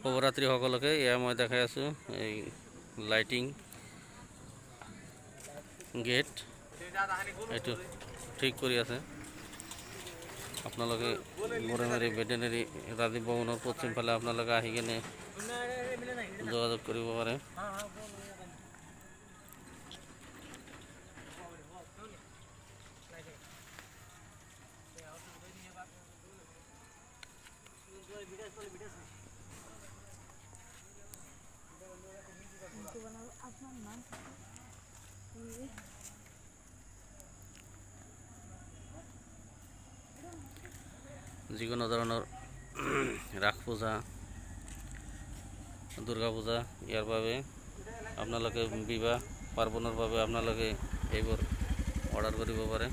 শুভৰাত্ৰি সকলোকে। এয়া মই দেখাই আছোঁ এই লাইটিং গেট, এইটো ঠিক কৰি আছে। আপোনালোকে গৰৈমাৰী ভেটেনেৰী ৰাজীৱ ভৱনৰ পশ্চিম ফালে আপোনালোকে আহি কিনে যোগাযোগ কৰিব পাৰে। যিকোনো ধৰণৰ ৰাস পূজা, দুৰ্গা পূজা, ইয়াৰ বাবে আপোনালোকে বিবাহ পাৰ্বণৰ বাবে আপোনালোকে এইবোৰ অৰ্ডাৰ কৰিব পাৰে।